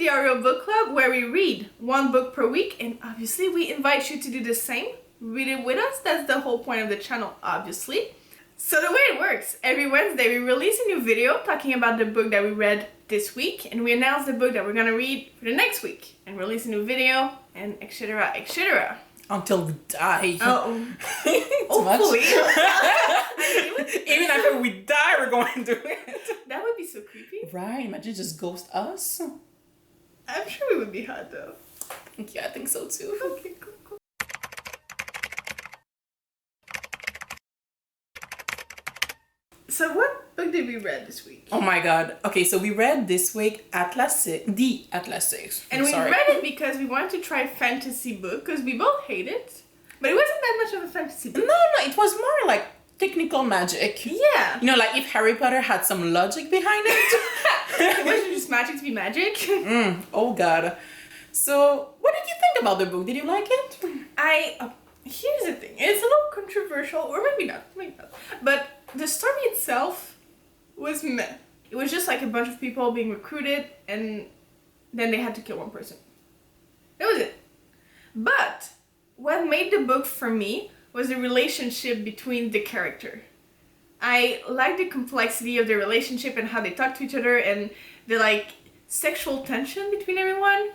the Oreo Book Club, where we read one book per week, and obviously we invite you to do the same. Read it with us. That's the whole point of the channel, obviously. So the way it works, every Wednesday we release a new video talking about the book that we read this week, and we announce the book that we're gonna read for the next week, and release a new video, and etc. etc. Until we die. Oh, hopefully. Even after we die, we're going to do it. That would be so creepy. Right, imagine just ghost us. I'm sure we would be hot though. Yeah, I think so too. Okay, cool. So what book did we read this week? Oh my god. Okay, so we read this week The Atlas 6. And we read it because we wanted to try fantasy book because we both hate it. But it wasn't that much of a fantasy book. No, it was more like technical magic. Yeah. You know, like if Harry Potter had some logic behind it. It wasn't just magic to be magic. Oh god. So, what did you think about the book? Did you like it? Here's the thing. It's a little controversial, or maybe not. But the story itself was meh. It was just like a bunch of people being recruited, and then they had to kill one person. That was it. But what made the book for me was the relationship between the character. I liked the complexity of their relationship and how they talk to each other and the like sexual tension between everyone.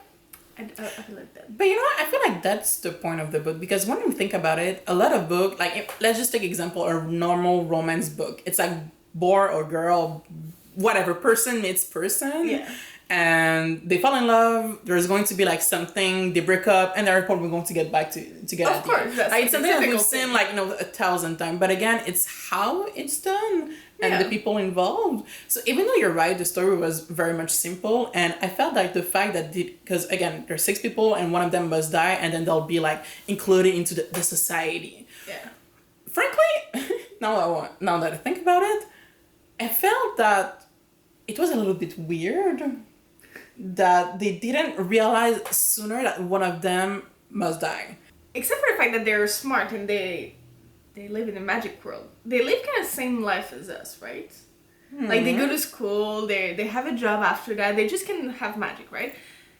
I like that. But you know what? I feel like that's the point of the book, because when you think about it, a lot of book, like let's just take example, a normal romance book. It's like boy or girl, whatever, person meets person. Yeah. And they fall in love. There's going to be like something. They break up, and they're probably going to get back together. Of course, that's like, it's something that we've thing. seen like 1,000 times. But again, it's how it's done and Yeah. the people involved. So even though you're right, the story was very much simple, and I felt like the fact that because again, there's 6 people and one of them must die, and then they'll be like included into the society. Yeah. Frankly, now that I think about it, I felt that it was a little bit weird that they didn't realize sooner that one of them must die. Except for the fact that they're smart and they live in a magic world. They live kind of the same life as us, right? Like they go to school, they have a job after that, they just can have magic, right?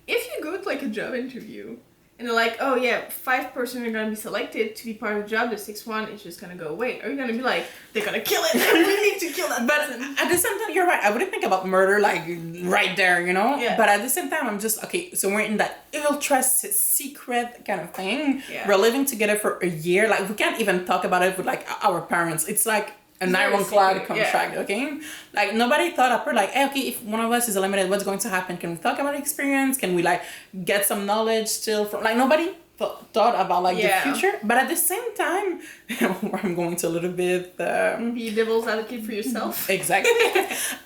If you go to like a job interview and they're like, oh yeah, 5 person are gonna be selected to be part of the job, the 6th one is just gonna go away. Are you gonna be like, they're gonna kill it, we need to kill that person? But at the same time, you're right, I wouldn't think about murder like right there, you know? Yeah. But at the same time, I'm just, okay, so we're in that ultra secret kind of thing. Yeah. We're living together for a year, like we can't even talk about it with like our parents. It's like an Very ironclad secret, contract, yeah. Okay? Like nobody thought up, like, hey, okay, if one of us is eliminated, what's going to happen? Can we talk about experience? Can we like get some knowledge still from, like nobody thought about like the future. But at the same time, where I'm going to a little bit be devil's advocate for yourself. Exactly.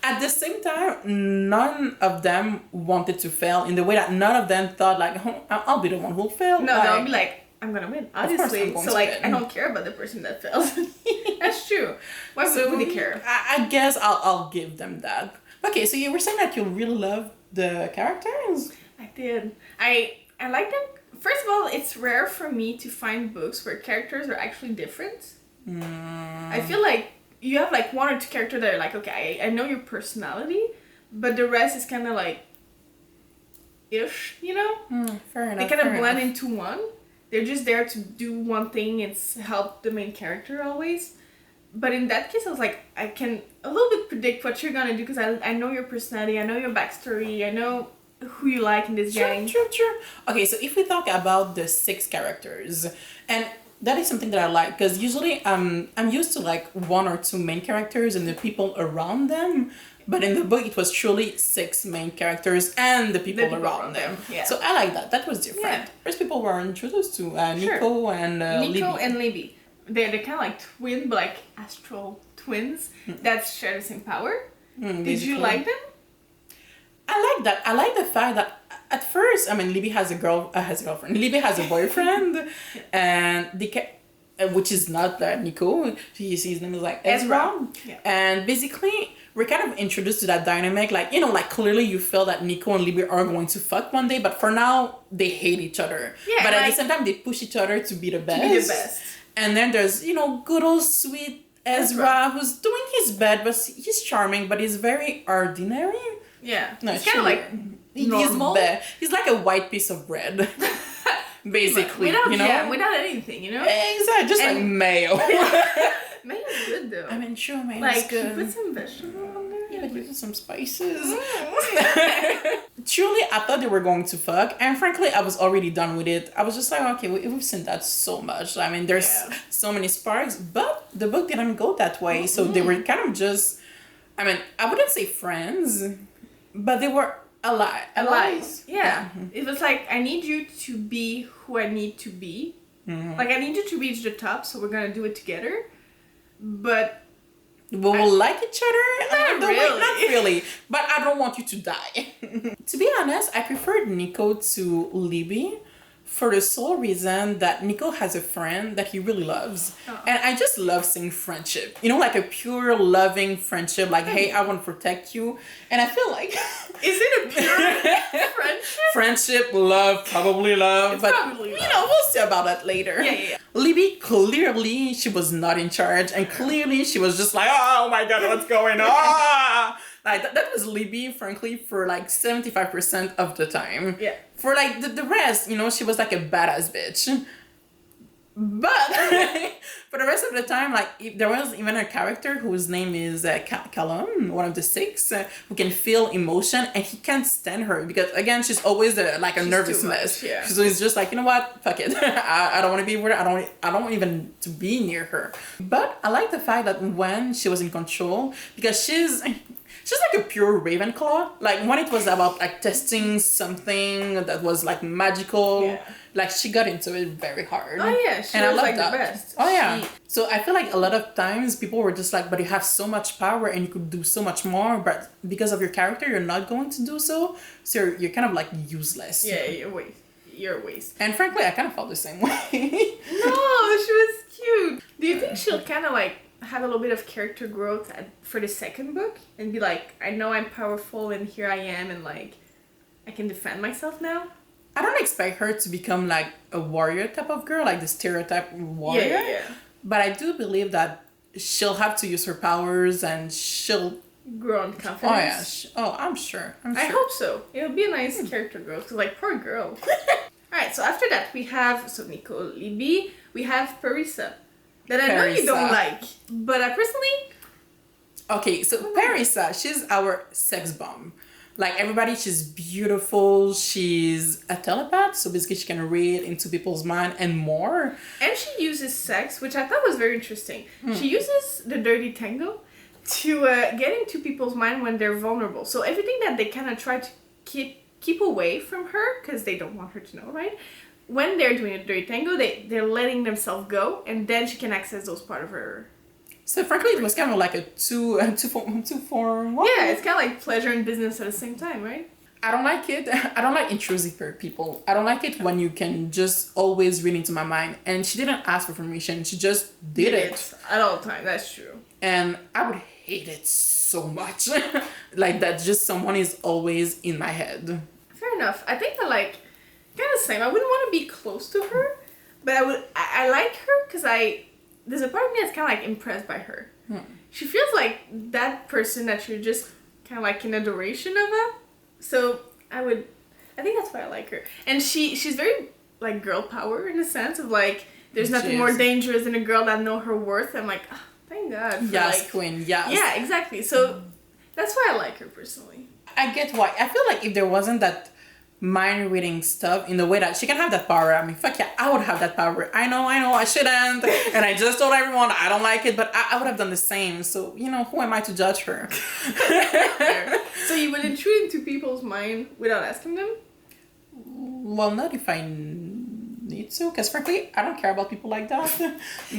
At the same time, none of them wanted to fail in the way that none of them thought like, oh, I'll be the one who'll fail. No, like, they'll be like, I'm gonna win, obviously. I'm going So to like, win. I don't care about the person that fails. That's true. Why would they care? I guess I'll give them that. Okay, so you were saying that you really love the characters? I did. I like them. First of all, it's rare for me to find books where characters are actually different. I feel like you have like 1 or 2 characters that are like, okay, I know your personality, but the rest is kind of like ish, you know? Fair enough. They kind of blend into one. They're just there to do one thing and help the main character always. But in that case, I was like, I can a little bit predict what you're gonna do because I know your personality, I know your backstory, I know who you like in this gang. True. Okay, so if we talk about the 6 characters, and that is something that I like, because usually I'm used to like 1 or 2 main characters and the people around them, but in the book it was truly 6 main characters and the people around them. Yeah. So I like that. That was different. Yeah. First people were introduced to Nico Sure. and Nico Libby. and Libby. They're kind of like twin, but like astral twins that share the same power. Did you like them? I like that. I like the fact that at first, I mean, Libby has a girlfriend. Libby has a boyfriend, and which is not Nico. His name is like Ezra. Yeah. And basically, we're kind of introduced to that dynamic. Like, you know, like clearly you feel that Nico and Libby are going to fuck one day, but for now they hate each other. Yeah, but like, at the same time, they push each other to be the best. And then there's, you know, good old sweet Ezra who's doing his best, but he's charming, but he's very ordinary. Yeah. No, it's kind of like normal. He's like a white piece of bread. Basically, without, you know? Yeah, without anything, you know? Exactly, just like mayo. Mayo's good though. I mean, sure, mayo's like, good. you put some vegetable on there. Yeah, but you put some spices. Truly, I thought they were going to fuck, and frankly, I was already done with it. I was just like, okay, we've seen that so much. I mean, there's so many sparks, but the book didn't go that way. So they were kind of just, I mean, I wouldn't say friends, but they were allies. Yeah. It was like, I need you to be who I need to be. Like, I need you to reach the top, so we're gonna do it together. But we'll like each other? Not really. Not really. But I don't want you to die. To be honest, I preferred Nico to Libby for the sole reason that Nico has a friend that he really loves. And I just love seeing friendship. You know, like a pure loving friendship. Like, hey, I want to protect you. And I feel like... Is it a pure friendship? Friendship, love, probably love. It's but, probably love. you know, we'll see about that later. Yeah. Libby, clearly, she was not in charge. And clearly, she was just like, oh my God, what's going on? Like, that was Libby, frankly, for like 75% of the time. Yeah. For like the rest, you know, she was like a badass bitch. But for the rest of the time, like, if there was even a character whose name is Callum, one of the six, who can feel emotion, and he can't stand her because, again, she's always like a nervous mess. Yeah. She's always just like, you know what, fuck it. I don't want to be with her. I don't want even to be near her. But I like the fact that when she was in control, because she's like a pure Ravenclaw. Like, when it was about like testing something that was like magical, like she got into it very hard. Oh yeah, she was like the best. Oh yeah. So I feel like a lot of times people were just like, but you have so much power and you could do so much more, but because of your character, you're not going to do so. So you're kind of like useless. Yeah, you're a waste. And frankly, I kind of felt the same way. No, she was cute. Do you think she'll kind of like have a little bit of character growth for the second book and be like, I know I'm powerful and here I am and like I can defend myself now? I don't expect her to become like a warrior type of girl, like the stereotype warrior. Yeah. But I do believe that she'll have to use her powers and she'll grow in confidence. Oh yeah. I'm sure. I hope so. It'll be a nice character growth. Cause like, poor girl. Alright, so after that we have Nico, Libby, we have Parisa. That I know you don't like, but I personally... Okay, so Parisa, she's our sex bomb. Like, everybody, she's beautiful, she's a telepath, so basically she can read into people's mind and more. And she uses sex, which I thought was very interesting. She uses the dirty tango to get into people's mind when they're vulnerable. So everything that they kind of try to keep away from her, because they don't want her to know, right? When they're doing a dirty tango, they're letting themselves go, and then she can access those part of her. So frankly, it was kind of like a two for one. Yeah, it's kind of like pleasure and business at the same time, right? I don't like it. I don't like intrusive people. I don't like it when you can just always read into my mind. And she didn't ask for permission. She just did it. At all time, that's true. And I would hate it so much. Like that just someone is always in my head. Fair enough. I think I like... kind of the same. I wouldn't want to be close to her, but I like her because there's a part of me that's kind of like impressed by her. She feels like that person that you're just kind of like in adoration of her. So I think that's why I like her. And she's very like girl power in a sense of like, there's nothing more dangerous than a girl that know her worth. I'm like, oh, thank God. Yes, like, queen, yes. Yeah, exactly. So that's why I like her personally. I get why. I feel like if there wasn't that mind reading stuff in the way that she can have that power. I mean, fuck yeah, I would have that power. I know, I shouldn't. And I just told everyone I don't like it, but I would have done the same. So, you know, who am I to judge her? So you would intrude into people's mind without asking them? Well, not if I need to, because frankly, I don't care about people like that.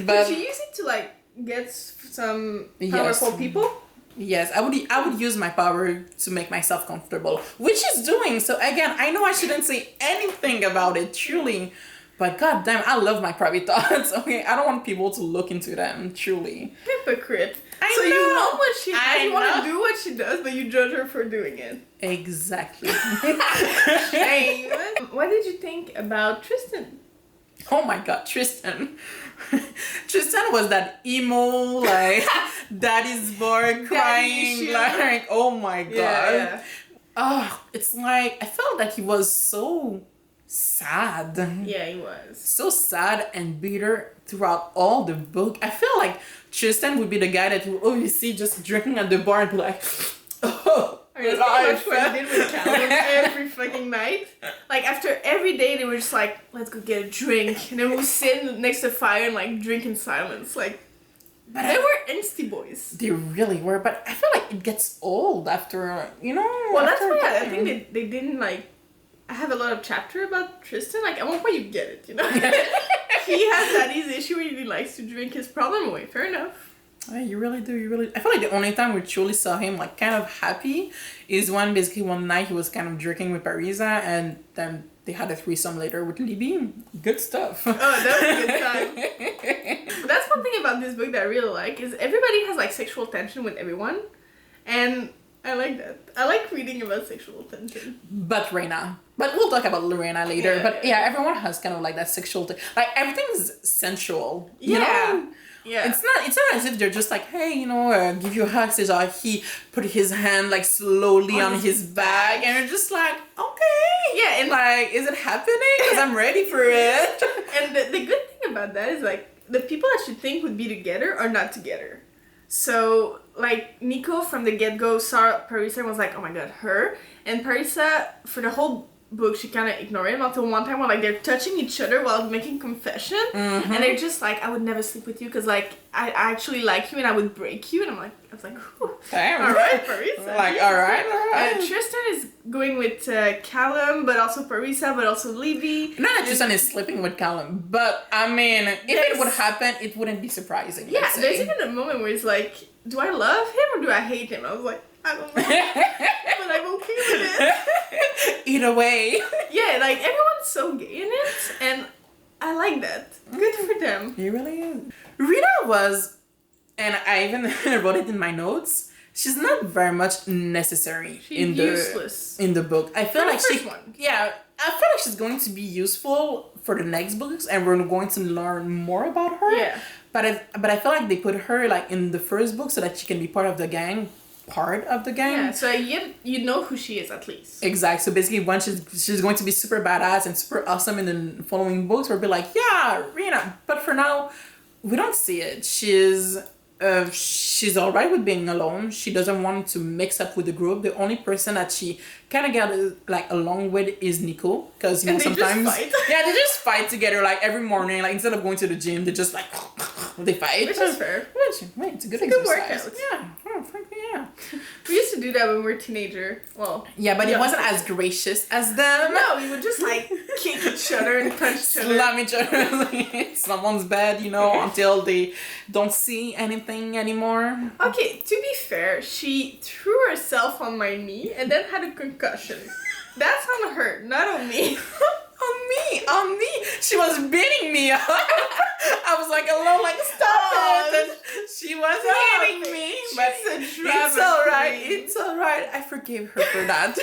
But you use it to like get some powerful people? Yes, I would use my power to make myself comfortable, which she's doing. So again, I know I shouldn't say anything about it, truly. But goddamn, I love my private thoughts. Okay, I don't want people to look into them, truly. Hypocrite. I so know. You know what she does, you want to do what she does, but you judge her for doing it. Exactly. Shame. What did you think about Tristan? Oh my God, Tristan. Tristan was that emo, like, daddy's boy crying, like, oh my God. Yeah. Oh, it's like I felt that he was so sad. Yeah, he was. So sad and bitter throughout all the book. I feel like Tristan would be the guy that you always see just drinking at the bar and be like, oh, I mean, that's pretty much what I did with Callum every fucking night. Like, after every day, they were just like, let's go get a drink. And then we'll sit next to the fire and, like, drink in silence. Like, but they were angsty boys. They really were, but I feel like it gets old after, you know. Well, that's after why I think they didn't, like, have a lot of chapter about Tristan. Like, at one point you get it, you know? He has that easy issue where he likes to drink his problem away. Fair enough. Yeah, you really do. You really. I feel like the only time we truly saw him like kind of happy is when basically one night he was kind of drinking with Parisa, and then they had a threesome later with Libby. Good stuff. Oh, that was a good time. That's one thing about this book that I really like is everybody has like sexual tension with everyone, and I like that. I like reading about sexual tension. But Reina. But we'll talk about Lorena later. Yeah, but yeah, everyone has kind of like that sexual like everything's sensual. Yeah. You know? Yeah. It's not as if they're just like, hey, you know, give you a hug. So he put his hand like slowly on his back, and you're just like, okay. Yeah, and like, is it happening? Because I'm ready for it. And the good thing about that is like the people that you think would be together are not together. So like Nico from the get-go saw Parisa and was like, oh my god, her. And Parisa for the whole book she kind of ignored him until one time when like they're touching each other while making confession, and they're just like, I would never sleep with you because like I actually like you and I would break you. And I was like, damn. All right, Parisa. Like, all right. Tristan is going with Callum, but also Parisa, but also Libby. Not that Tristan is sleeping with Callum, but I mean, if it would happen, it wouldn't be surprising. Yeah, there's even a moment where he's like, do I love him or do I hate him? I was like, I don't know, but I'm okay with it. Either way. Yeah, like everyone's so gay in it, and I like that. Good for them. He really is. Rita was, and I even wrote it in my notes, she's not very much necessary She's useless. in the book. I feel For like the first one. Yeah, I feel like she's going to be useful for the next books, and we're going to learn more about her. Yeah. But I feel like they put her like in the first book so that she can be part of the gang. Yeah, so you know who she is at least. Exactly. So basically, when she's going to be super badass and super awesome in the following books, we'll be like, yeah, Rina. But for now, we don't see it. She's alright with being alone. She doesn't want to mix up with the group. The only person that she kind of get like along with is Nico, because you know sometimes just fight. Yeah, they just fight together like every morning. Like instead of going to the gym, they just like they fight. Which is fair. It's a good It's a good exercise. workout. Yeah. Oh, frankly, yeah. We used to do that when we were teenager. Well, Yeah, but it wasn't as gracious as them. no, we would just like kick each other and punch each other. Slam each other in someone's bed, you know, until they don't see anything anymore. Okay, to be fair, she threw herself on my knee and then had a concussion. That's on her, not on me. On me. She was beating me up. I was like alone, like stop it. And she was hitting me. But it's all right. I forgave her for that.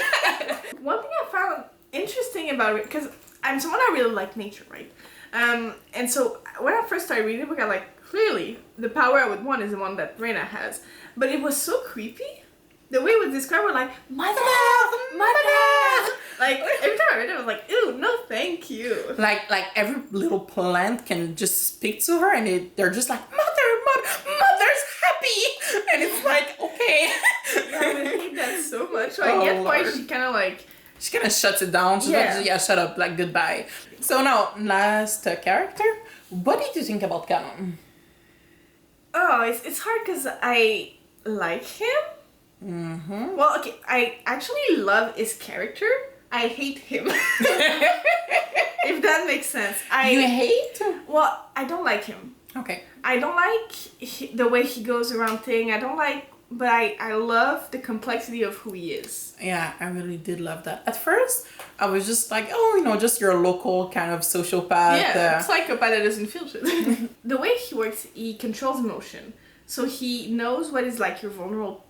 One thing I found interesting about it, because I'm someone I really like nature, right? And so when I first started reading the book, I like, clearly the power I would want is the one that Reyna has. But it was so creepy. The way it was described was like, mother. Like, every time I read it, I was like, ew, no thank you. Like every little plant can just speak to her, and they're just like, mother's happy. And it's like, okay. I would hate that so much. So I get why she kind of like... She kind of shuts it down. She's like, yeah, shut up, like, goodbye. So now, last character. What did you think about Callum? Oh, it's hard because I like him. Mm-hmm. Well, okay, I actually love his character. I hate him. If that makes sense. You hate? Well, I don't like him. Okay. I don't like the way he goes around thing. I don't like... But I love the complexity of who he is. Yeah, I really did love that. At first, I was just like, oh, you know, just your local kind of sociopath. Yeah, psychopath that doesn't feel shit. The way he works, he controls emotion. So he knows what is like your vulnerable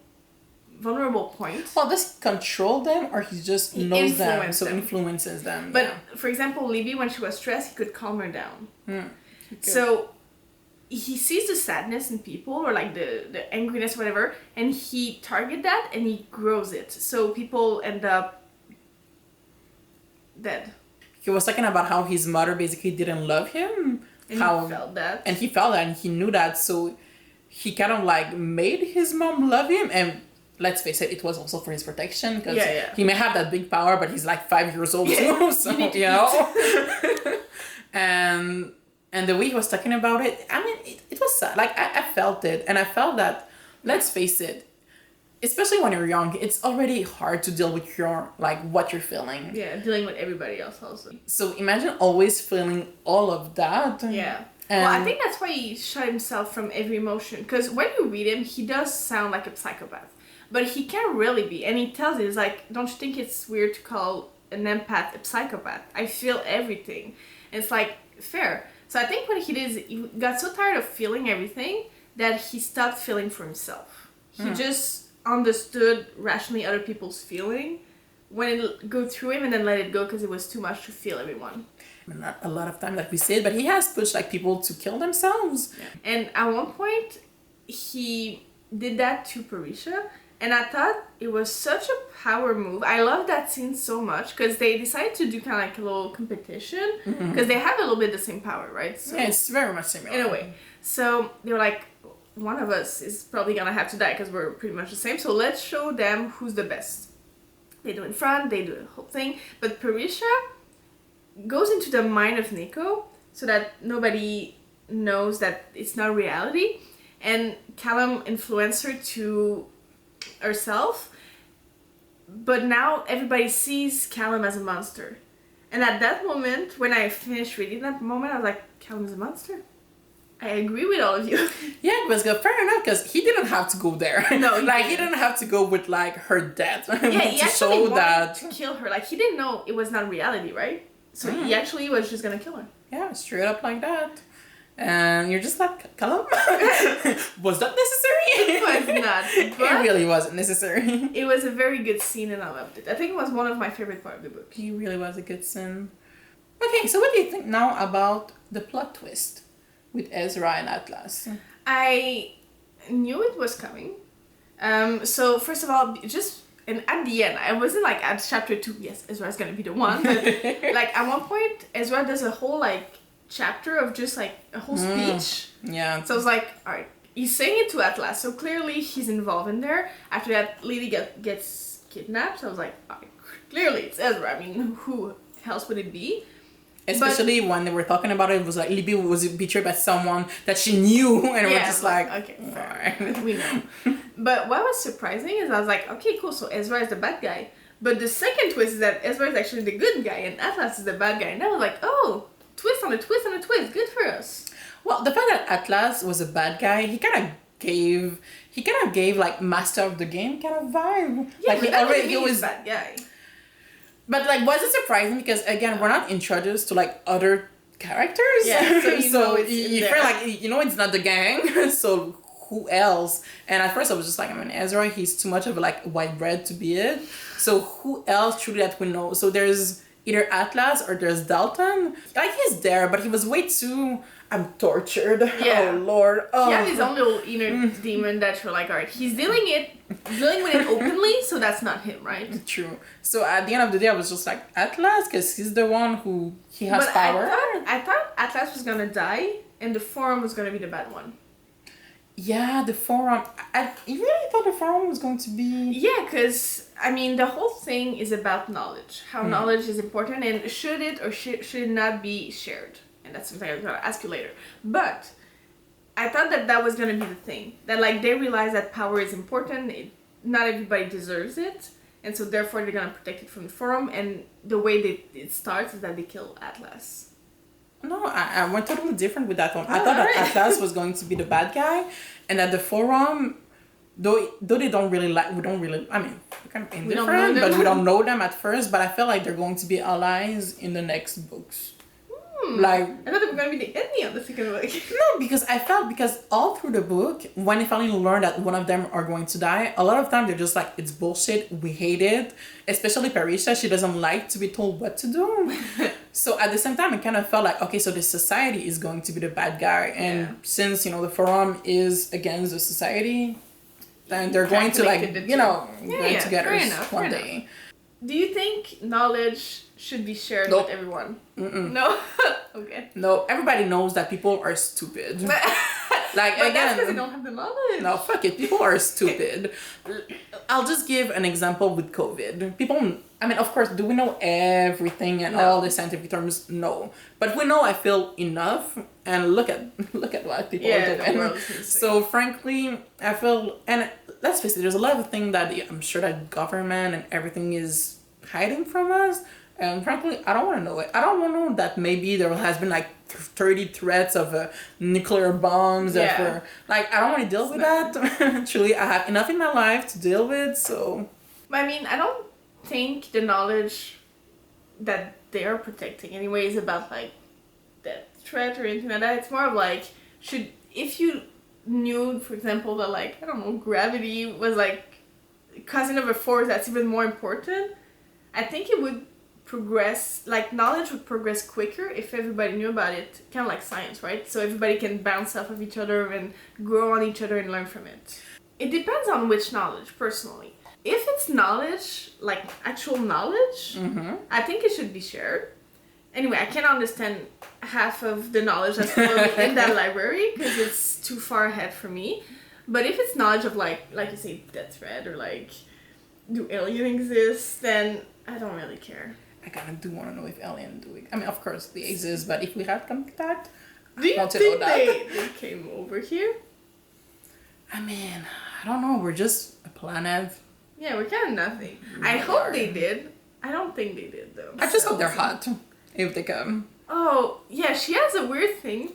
point. Well, does he control them, or he just knows them, so influences them? But for example, Libby, when she was stressed, he could calm her down. Okay. So he sees the sadness in people or like the angriness or whatever, and he target that and he grows it. So people end up dead. He was talking about how his mother basically didn't love him. And how he felt that. And he felt that and he knew that, so he kind of like made his mom love him. And let's face it, it was also for his protection, because he may have that big power, but he's like 5 years old too, so you know. And the way he was talking about it, I mean, it was sad. Like I felt it, and I felt that, let's face it, especially when you're young, it's already hard to deal with your, like, what you're feeling. Yeah, dealing with everybody else also. So imagine always feeling all of that. Yeah. Well, I think that's why he shut himself from every emotion. Because when you read him, he does sound like a psychopath. But he can't really be. And he tells it, he's like, don't you think it's weird to call an empath a psychopath? I feel everything. And it's like, fair. So I think what he did is he got so tired of feeling everything that he stopped feeling for himself. He just understood rationally other people's feeling when it go through him and then let it go because it was too much to feel everyone. Not a lot of time, like we said, but he has pushed like people to kill themselves. Yeah. And at one point, he did that to Parisha, and I thought it was such a power move. I love that scene so much because they decided to do kind of like a little competition because they have a little bit the same power, right? So, yeah, it's very much similar. In a way. So they were like, one of us is probably gonna have to die because we're pretty much the same, so let's show them who's the best. They do in front, they do the whole thing, but Parisha goes into the mind of Nico so that nobody knows that it's not reality, and Callum influenced her to herself, but now everybody sees Callum as a monster. And at that moment, when I finished reading that moment, I was like, Callum is a monster? I agree with all of you. Yeah, but fair enough, because he didn't have to go there. No, like he didn't have to go with like her death. Yeah, he to actually show wanted that to kill her. Like he didn't know it was not reality, right? So he actually was just gonna kill her. Yeah, straight up like that. And you're just like, Callum? Was that necessary? It was not. But It really wasn't necessary. it was a very good scene and I loved it. I think it was one of my favorite parts of the book. He really was a good scene. Okay, so what do you think now about the plot twist with Ezra and Atlas? I knew it was coming. So first of all, and at the end, I wasn't like at chapter 2, yes, Ezra's gonna be the one, but like at one point, Ezra does a whole like chapter of just like a whole speech. Yeah. So I was like, alright, he's saying it to Atlas, so clearly he's involved in there. After that, Lily gets kidnapped, so I was like, alright, clearly it's Ezra. I mean, who else would it be? Especially when they were talking about it was like Libby was betrayed by someone that she knew, and we're just like, okay, fair. We know. But what was surprising is I was like, okay, cool, so Ezra is the bad guy. But the second twist is that Ezra is actually the good guy and Atlas is the bad guy. And I was like, oh, twist on a twist on a twist, good for us. Well, the fact that Atlas was a bad guy, he kind of gave like master of the game kind of vibe. Yeah, like he was a bad guy. But like, was it surprising? Because again, we're not introduced to like other characters. Yeah, so you feel like it's not the gang. So who else? And at first I was just like, I mean, Ezra, he's too much of a like white bread to be it. So who else truly that we know? So there's either Atlas or there's Dalton. Like he's there, but he was way too. I'm tortured. Yeah. Oh Lord. Oh. He had his own little inner demon that you're like, alright, he's dealing with it openly, so that's not him, right? True. So at the end of the day, I was just like, Atlas, because he's the one he has power. I thought Atlas was gonna die, and the Forum was gonna be the bad one. Yeah, the Forum. I really thought the Forum was going to be... Yeah, because, I mean, the whole thing is about knowledge. How knowledge is important, and should it or should it not be shared? And that's something I'm gonna ask you later. But I thought that was gonna be the thing. That, like, they realize that power is important, not everybody deserves it, and so therefore they're gonna protect it from the Forum, and the way it starts is that they kill Atlas. No, I went totally different with that one. I thought that Atlas was going to be the bad guy, and that the Forum, though they don't really like, we don't really, I mean, we're kind of indifferent, but we don't know them at first, but I feel like they're going to be allies in the next books. Like, I thought they were gonna be the enemy of the second book. No, because all through the book, when they finally learn that one of them are going to die, a lot of time they're just like, it's bullshit, we hate it. Especially Parisha, she doesn't like to be told what to do. So at the same time, it kind of felt like, okay, so the society is going to be the bad guy. And since, you know, the forum is against the society, then they're going to like, you know, going together one day. Do you think knowledge should be shared with everyone? Mm-mm. No? Okay. No, everybody knows that people are stupid. Like, but again, that's because they don't have the knowledge. No, fuck it. People are stupid. I'll just give an example with COVID. People, I mean, of course, do we know everything and all the scientific terms? No. But we know, I feel, enough. And look at what people are doing. So, frankly, I feel, and let's face it, there's a lot of things that I'm sure that government and everything is hiding from us. And frankly, I don't want to know it. I don't want to know that maybe there has been like 30 threats of nuclear bombs. That were, like, I don't want to deal with that. Truly, I have enough in my life to deal with, so. I mean, I don't think the knowledge that they are protecting anyway is about like that threat or anything like that. It's more of like, if you knew, for example, that like, I don't know, gravity was like causing of a force that's even more important, I think it would progress, like knowledge would progress quicker if everybody knew about it, kind of like science, right? So everybody can bounce off of each other and grow on each other and learn from it. It depends on which knowledge, personally. If it's knowledge, like actual knowledge, I think it should be shared. Anyway, I can't understand half of the knowledge that's probably in that library because it's too far ahead for me. But if it's knowledge of like you say, death threat or like, do aliens exist, then I don't really care. I kind of do want to know if aliens do it. I mean, of course, they exist, but if we had contact, do you think they came over here? I mean, I don't know. We're just a planet. Yeah, we're kind of nothing. I hope they did. I don't think they did, though. I just hope they're hot if they come. Oh, yeah, she has a weird thing.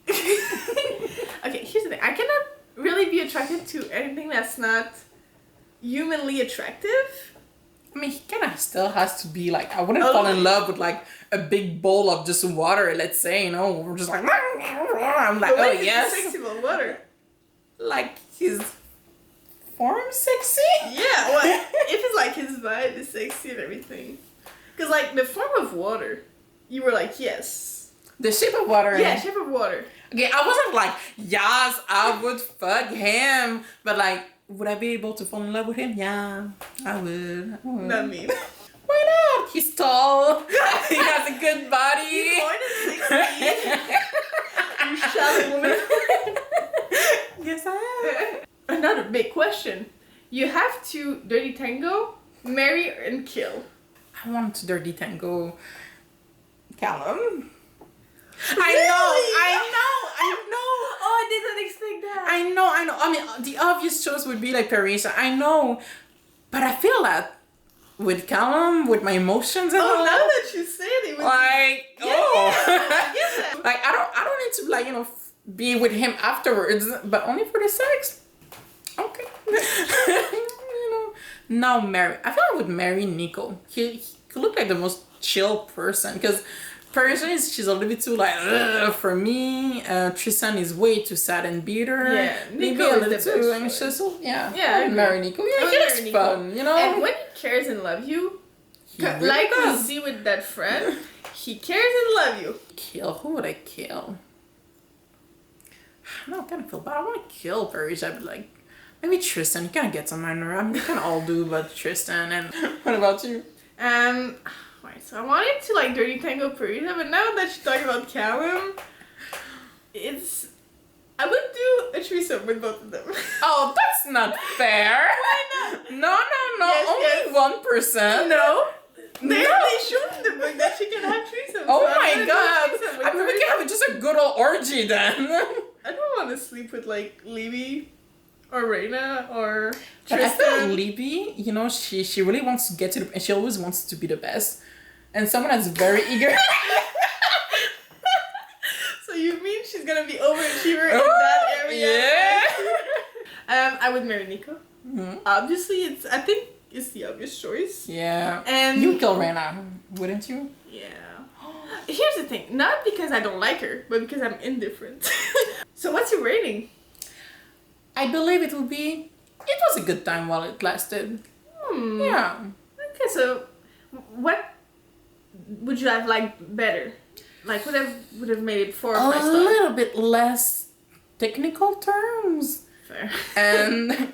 Okay, here's the thing. I cannot really be attracted to anything that's not humanly attractive. I mean, he kind of still has to be like, I wouldn't fall in love with like a big bowl of just water, let's say, you know, we're just like, I'm like, oh yes. Sexy about water. Like his form sexy? Yeah, well, if it's like his vibe is sexy and everything. Because like the form of water, you were like, yes. The shape of water. Yeah, shape of water. Okay, I wasn't like, yes, I would fuck him, but like, would I be able to fall in love with him? Yeah, I would. Not me. Why not? He's tall. He has a good body. He's more than 16. You shallow woman. Yes, I am. Another big question. You have to dirty tango, marry, and kill. I want to dirty tango Callum. Really? I know. Oh, I didn't expect that. I know. I mean, the obvious choice would be like Parisa. I know. But I feel that with Callum, with my emotions and all. Now that you say it, was like, yeah. Like, I don't need to, like, you know, be with him afterwards, but only for the sex. Okay. You know. Now marry. I feel I would marry Nico. He looked like the most chill person, because Persian she's a little bit too like for me. Tristan is way too sad and bitter. Yeah, maybe a little too anxious. So yeah, I would marry Nico. Yeah, it's fun, you know. And when he cares and loves you, really like we see with that friend, he cares and loves you. Kill? Who would I kill? No, I kind of feel bad. I want to kill Persian, but like maybe Tristan. He kind of gets on my nerve. I mean, kind of all do, but Tristan. And what about you? Right, so I wanted to like dirty tango Parisa, but now that you're talking about Callum, I would do a threesome with both of them. Oh, that's not fair. Why not? No. Yes, only 1%. No. They showed in the book that she can have threesomes. Oh so my god. I mean, we can have just a good old orgy then. I don't want to sleep with like Libby or Reina or But I feel Tristan. like Libby, you know, she really wants to get to and she always wants to be the best. And someone that's very eager. So you mean she's gonna be overachiever in that area? Yeah. I would marry Nico. Mm-hmm. Obviously, I think it's the obvious choice. Yeah. And you kill Rena, wouldn't you? Yeah. Here's the thing. Not because I don't like her, but because I'm indifferent. So what's your rating? I believe it was a good time while it lasted. Yeah. Okay, so what would you have liked better? Like would have made it 4 or A 5 stars? little bit less technical terms. Fair. And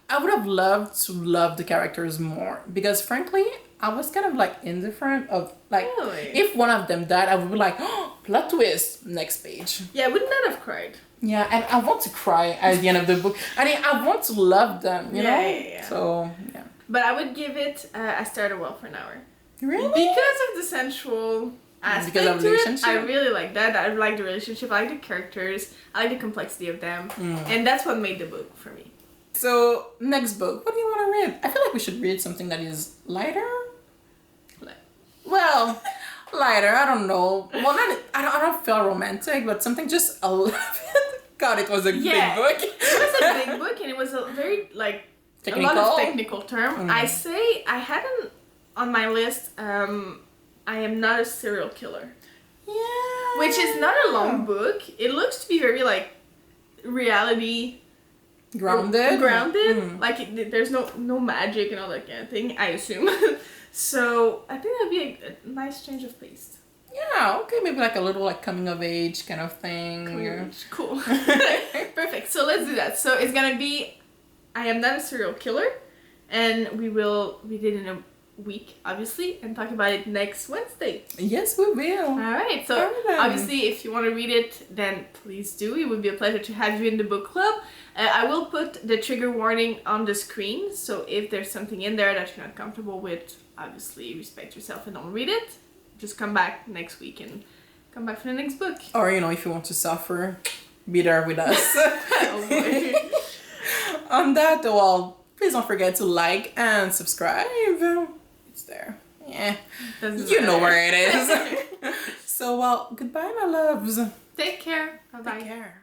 I would have loved to love the characters more because frankly, I was kind of like indifferent of like Really? if one of them died, I would be like, oh, plot twist, next page. Yeah, I would not have cried. Yeah, and I want to cry at the end of the book. I mean, I want to love them, you know? Yeah. So, yeah. But I would give it I started well for an hour. Really? Because of the sensual aspect Because of the to it, relationship? I really like that. I like the relationship. I like the characters. I like the complexity of them. And that's what made the book for me. So, next book. What do you want to read? I feel like we should read something that is lighter. Well, lighter. I don't know. Well, I don't feel romantic, but something just a little bit. God, it was a big book. It was a big book, and it was a very like Technical? a lot of technical term. I say I hadn't on my list. I am not a serial killer, Yeah. which is not a long book. It looks to be very like reality Grounded. Like there's no magic and all that kind of thing. I assume. So I think that'd be a nice change of pace. Yeah, okay, maybe like a little like coming of age kind of thing. Cool. Perfect. So let's do that. So it's gonna be I am not a serial killer, and we will read it in a week, obviously, and talk about it next Wednesday. Yes, we will. All right. So obviously, if you want to read it, then please do. It would be a pleasure to have you in the book club. I will put the trigger warning on the screen, so if there's something in there that you're not comfortable with, obviously respect yourself and don't read it. Just come back next week and come back for the next book. Or, you know, if you want to suffer, be there with us. Oh boy. On that, well, please don't forget to like and subscribe. It's there. Yeah. You know where it is. So, well, goodbye, my loves. Take care. Bye bye. Take care.